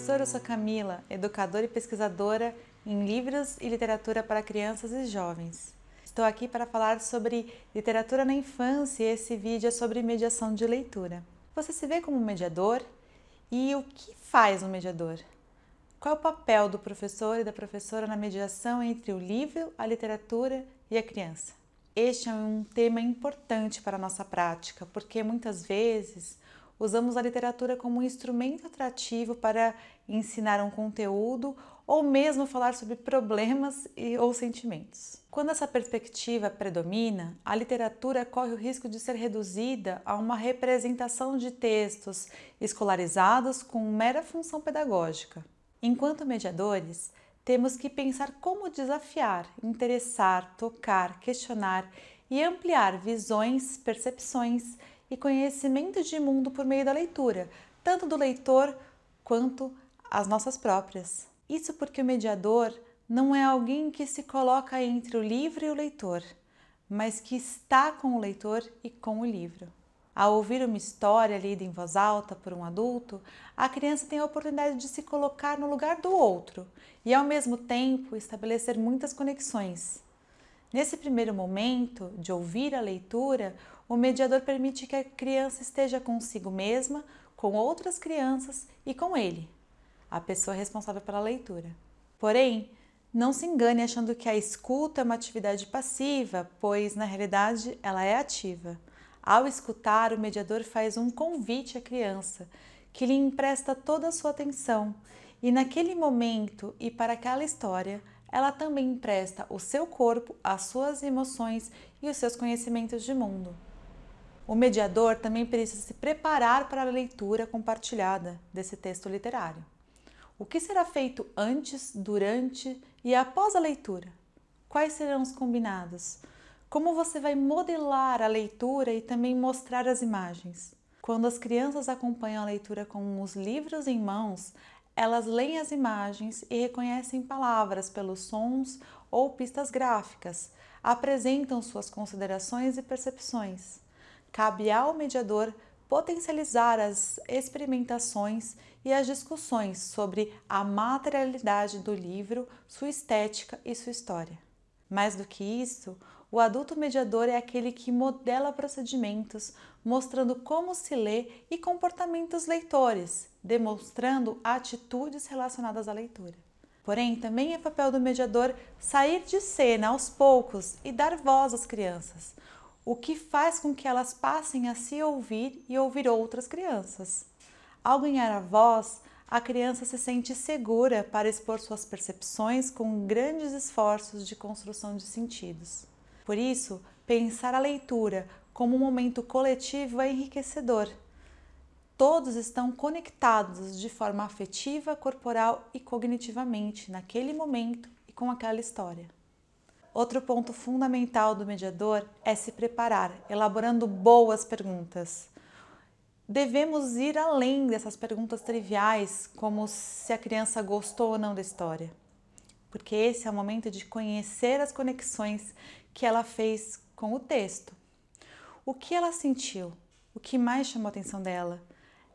professor, eu sou Camila, educadora e pesquisadora em livros e literatura para crianças e jovens. Estou aqui para falar sobre literatura na infância e esse vídeo é sobre mediação de leitura. Você se vê como um mediador? E o que faz um mediador? Qual é o papel do professor e da professora na mediação entre o livro, a literatura e a criança? Este é um tema importante para a nossa prática, porque muitas vezes usamos a literatura como um instrumento atrativo para ensinar um conteúdo ou mesmo falar sobre problemas ou sentimentos. Quando essa perspectiva predomina, a literatura corre o risco de ser reduzida a uma representação de textos escolarizados com mera função pedagógica. Enquanto mediadores, temos que pensar como desafiar, interessar, tocar, questionar e ampliar visões, percepções e conhecimento de mundo por meio da leitura, tanto do leitor quanto as nossas próprias. Isso porque o mediador não é alguém que se coloca entre o livro e o leitor, mas que está com o leitor e com o livro. Ao ouvir uma história lida em voz alta por um adulto, a criança tem a oportunidade de se colocar no lugar do outro e, ao mesmo tempo, estabelecer muitas conexões. Nesse primeiro momento de ouvir a leitura, o mediador permite que a criança esteja consigo mesma, com outras crianças e com ele, a pessoa responsável pela leitura. Porém, não se engane achando que a escuta é uma atividade passiva, pois, na realidade, ela é ativa. Ao escutar, o mediador faz um convite à criança, que lhe empresta toda a sua atenção, e naquele momento e para aquela história, ela também empresta o seu corpo, as suas emoções e os seus conhecimentos de mundo. O mediador também precisa se preparar para a leitura compartilhada desse texto literário. O que será feito antes, durante e após a leitura? Quais serão os combinados? Como você vai modelar a leitura e também mostrar as imagens? Quando as crianças acompanham a leitura com os livros em mãos, elas leem as imagens e reconhecem palavras pelos sons ou pistas gráficas, apresentam suas considerações e percepções. Cabe ao mediador potencializar as experimentações e as discussões sobre a materialidade do livro, sua estética e sua história. Mais do que isso, o adulto mediador é aquele que modela procedimentos, mostrando como se lê e comportamentos leitores, demonstrando atitudes relacionadas à leitura. Porém, também é papel do mediador sair de cena aos poucos e dar voz às crianças, o que faz com que elas passem a se ouvir e ouvir outras crianças. Ao ganhar a voz, a criança se sente segura para expor suas percepções com grandes esforços de construção de sentidos. Por isso, pensar a leitura como um momento coletivo é enriquecedor. Todos estão conectados de forma afetiva, corporal e cognitivamente naquele momento e com aquela história. Outro ponto fundamental do mediador é se preparar, elaborando boas perguntas. Devemos ir além dessas perguntas triviais, como se a criança gostou ou não da história, porque esse é o momento de conhecer as conexões que ela fez com o texto. O que ela sentiu? O que mais chamou a atenção dela?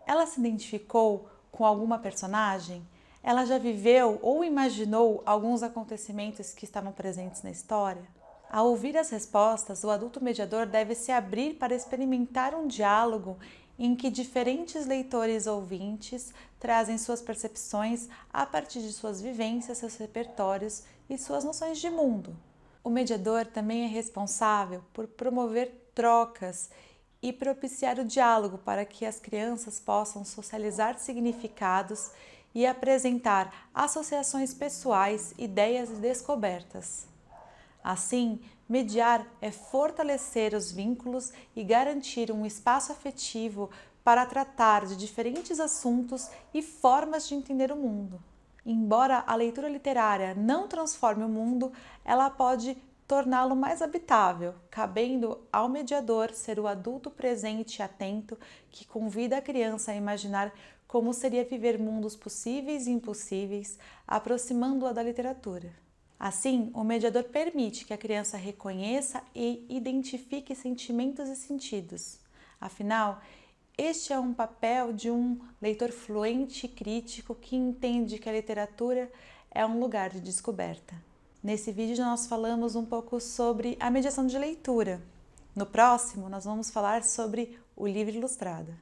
Ela se identificou com alguma personagem? Ela já viveu ou imaginou alguns acontecimentos que estavam presentes na história? Ao ouvir as respostas, o adulto mediador deve se abrir para experimentar um diálogo em que diferentes leitores ouvintes trazem suas percepções a partir de suas vivências, seus repertórios e suas noções de mundo. O mediador também é responsável por promover trocas e propiciar o diálogo para que as crianças possam socializar significados e apresentar associações pessoais, ideias e descobertas. Assim, mediar é fortalecer os vínculos e garantir um espaço afetivo para tratar de diferentes assuntos e formas de entender o mundo. Embora a leitura literária não transforme o mundo, ela pode torná-lo mais habitável, cabendo ao mediador ser o adulto presente e atento que convida a criança a imaginar como seria viver mundos possíveis e impossíveis, aproximando-a da literatura. Assim, o mediador permite que a criança reconheça e identifique sentimentos e sentidos. Afinal, Este é um papel de um leitor fluente e crítico que entende que a literatura é um lugar de descoberta. Nesse vídeo nós falamos um pouco sobre a mediação de leitura. No próximo nós vamos falar sobre o livro ilustrado.